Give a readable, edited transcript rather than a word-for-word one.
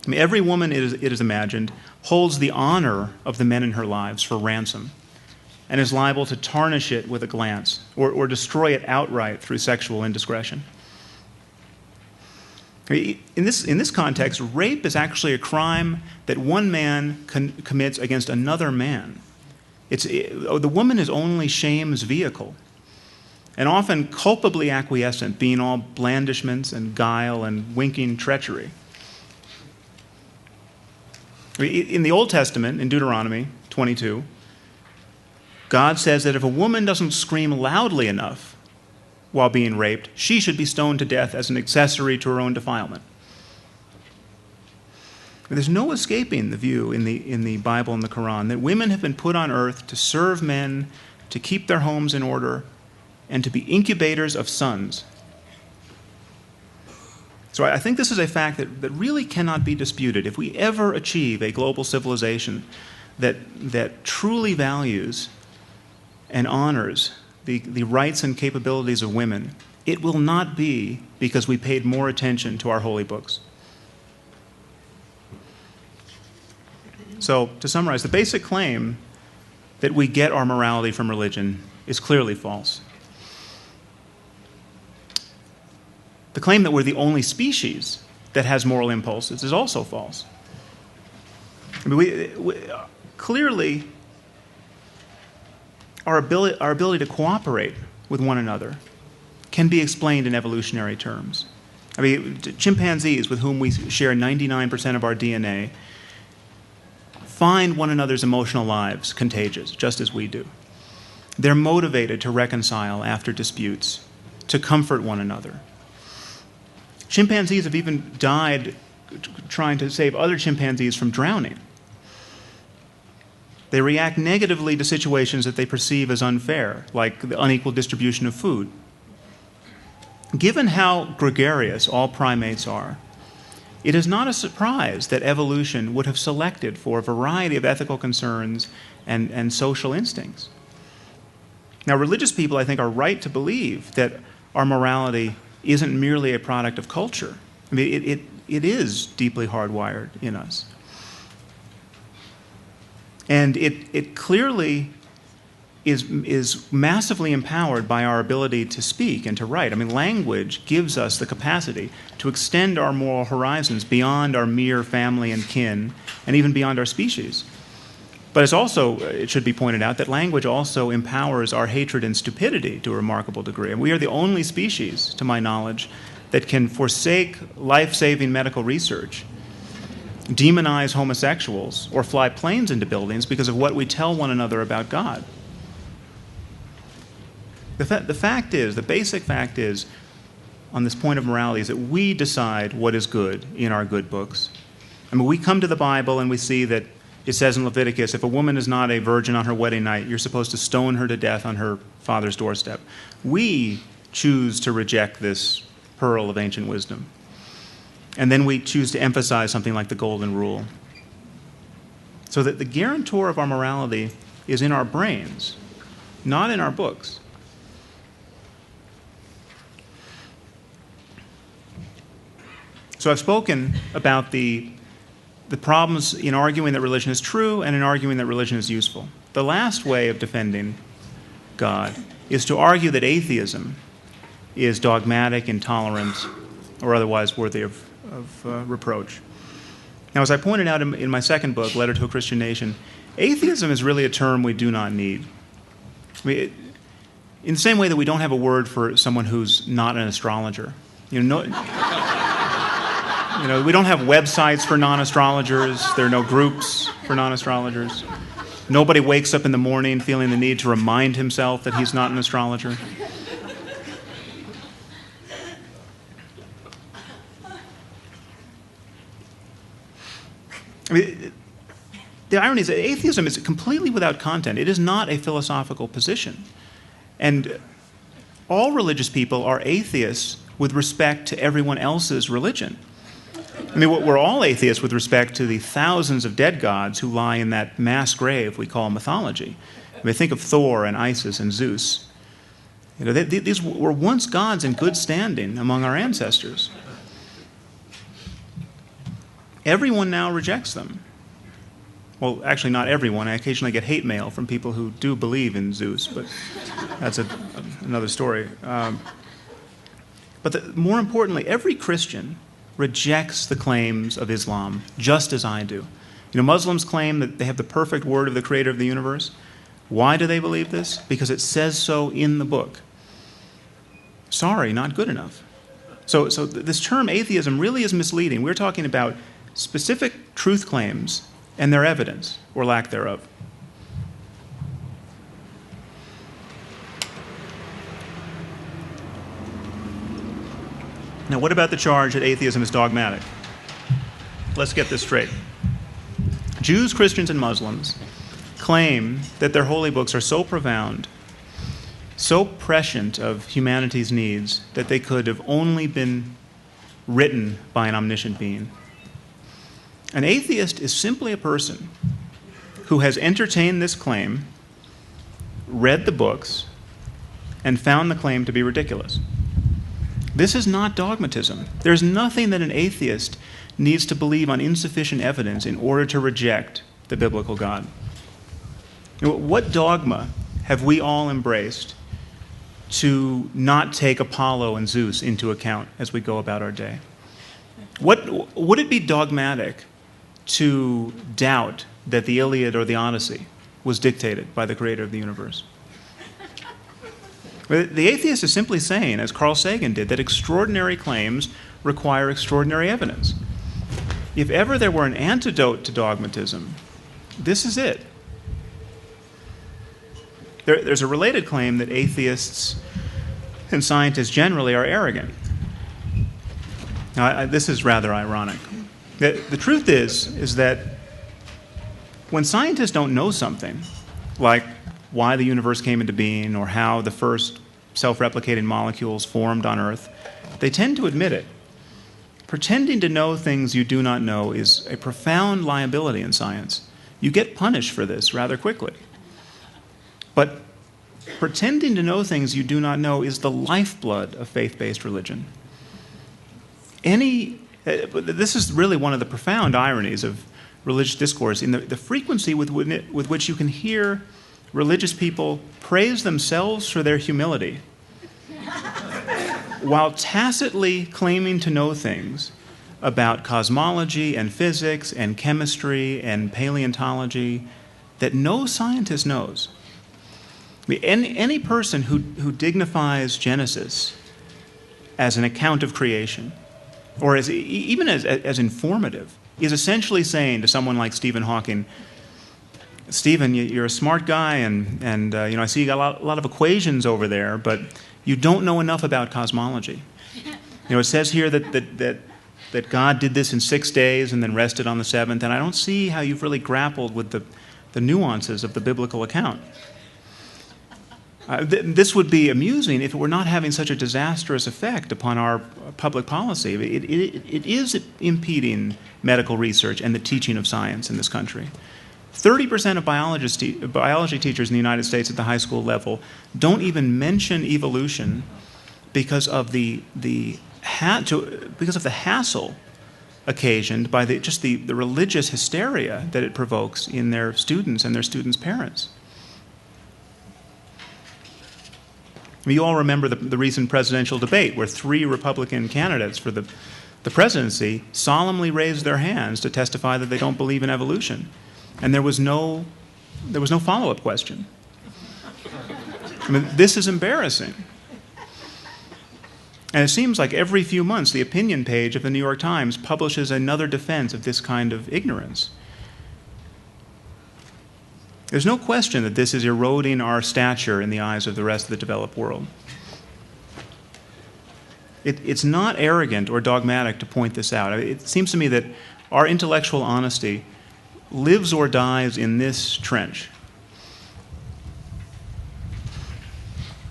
I mean, every woman, it is imagined, holds the honor of the men in her lives for ransom and is liable to tarnish it with a glance or destroy it outright through sexual indiscretion. In this context, rape is actually a crime that one man commits against another man. The woman is only shame's vehicle, and often culpably acquiescent, being all blandishments and guile and winking treachery. In the Old Testament, in Deuteronomy 22, God says that if a woman doesn't scream loudly enough while being raped, she should be stoned to death as an accessory to her own defilement. There's no escaping the view in the Bible and the Quran that women have been put on earth to serve men, to keep their homes in order, and to be incubators of sons. So I think this is a fact that really cannot be disputed. If we ever achieve a global civilization that truly values and honors the rights and capabilities of women, it will not be because we paid more attention to our holy books. So, to summarize, the basic claim that we get our morality from religion is clearly false. The claim that we're the only species that has moral impulses is also false. I mean, clearly, our ability to cooperate with one another can be explained in evolutionary terms. I mean, chimpanzees, with whom we share 99% of our DNA, find one another's emotional lives contagious, just as we do. They're motivated to reconcile after disputes, to comfort one another. Chimpanzees have even died trying to save other chimpanzees from drowning. They react negatively to situations that they perceive as unfair, like the unequal distribution of food. Given how gregarious all primates are, it is not a surprise that evolution would have selected for a variety of ethical concerns and social instincts. Now, religious people, I think, are right to believe that our morality isn't merely a product of culture. I mean, it is deeply hardwired in us. And it clearly is massively empowered by our ability to speak and to write. I mean, language gives us the capacity to extend our moral horizons beyond our mere family and kin, and even beyond our species. But it's also, it should be pointed out, that language also empowers our hatred and stupidity to a remarkable degree. And we are the only species, to my knowledge, that can forsake life-saving medical research, demonize homosexuals, or fly planes into buildings because of what we tell one another about God. The basic fact is, on this point of morality, is that we decide what is good in our good books. I mean, we come to the Bible and we see that it says in Leviticus, if a woman is not a virgin on her wedding night, you're supposed to stone her to death on her father's doorstep. We choose to reject this pearl of ancient wisdom. And then we choose to emphasize something like the golden rule. So that the guarantor of our morality is in our brains, not in our books. So I've spoken about the problems in arguing that religion is true and in arguing that religion is useful. The last way of defending God is to argue that atheism is dogmatic, intolerant, or otherwise worthy of reproach. Now, as I pointed out in my second book, Letter to a Christian Nation, atheism is really a term we do not need. I mean, in the same way that we don't have a word for someone who's not an astrologer. We don't have websites for non-astrologers. There are no groups for non-astrologers. Nobody wakes up in the morning feeling the need to remind himself that he's not an astrologer. I mean, the irony is that atheism is completely without content. It is not a philosophical position. And all religious people are atheists with respect to everyone else's religion. I mean, we're all atheists with respect to the thousands of dead gods who lie in that mass grave we call mythology. I mean, think of Thor and Isis and Zeus. These were once gods in good standing among our ancestors. everyone now rejects them. Well, actually not everyone. I occasionally get hate mail from people who do believe in Zeus, but that's another story. But more importantly, every Christian rejects the claims of Islam, just as I do. Muslims claim that they have the perfect word of the creator of the universe. Why do they believe this? Because it says so in the book. Sorry, not good enough. So this term atheism really is misleading. We're talking about specific truth claims and their evidence, or lack thereof. Now, what about the charge that atheism is dogmatic? Let's get this straight. Jews, Christians, and Muslims claim that their holy books are so profound, so prescient of humanity's needs, that they could have only been written by an omniscient being. An atheist is simply a person who has entertained this claim, read the books, and found the claim to be ridiculous. This is not dogmatism. There's nothing that an atheist needs to believe on insufficient evidence in order to reject the biblical God. What dogma have we all embraced to not take Apollo and Zeus into account as we go about our day? Would it be dogmatic to doubt that the Iliad or the Odyssey was dictated by the creator of the universe? The atheist is simply saying, as Carl Sagan did, that extraordinary claims require extraordinary evidence. If ever there were an antidote to dogmatism, this is it. There's a related claim that atheists and scientists generally are arrogant. Now, this is rather ironic. The truth is that when scientists don't know something, like why the universe came into being or how the first self-replicating molecules formed on Earth, they tend to admit it. Pretending to know things you do not know is a profound liability in science. You get punished for this rather quickly. But pretending to know things you do not know is the lifeblood of faith-based religion. This is really one of the profound ironies of religious discourse, in the frequency with which you can hear religious people praise themselves for their humility while tacitly claiming to know things about cosmology and physics and chemistry and paleontology that no scientist knows. Any person who dignifies Genesis as an account of creation, or even as informative, is essentially saying to someone like Stephen Hawking, Stephen, you're a smart guy, and I see you got a lot of equations over there, but you don't know enough about cosmology. It says here that God did this in 6 days and then rested on the seventh, and I don't see how you've really grappled with the nuances of the biblical account. This would be amusing if it were not having such a disastrous effect upon our public policy. It is impeding medical research and the teaching of science in this country. 30% of biology teachers in the United States at the high school level don't even mention evolution because of the hassle occasioned by the religious hysteria that it provokes in their students and their students' parents. You all remember the recent presidential debate where 3 Republican candidates for the presidency solemnly raised their hands to testify that they don't believe in evolution. And there was no follow-up question. This is embarrassing. And it seems like every few months the opinion page of the New York Times publishes another defense of this kind of ignorance. There's no question that this is eroding our stature in the eyes of the rest of the developed world. It's not arrogant or dogmatic to point this out. It seems to me that our intellectual honesty lives or dies in this trench.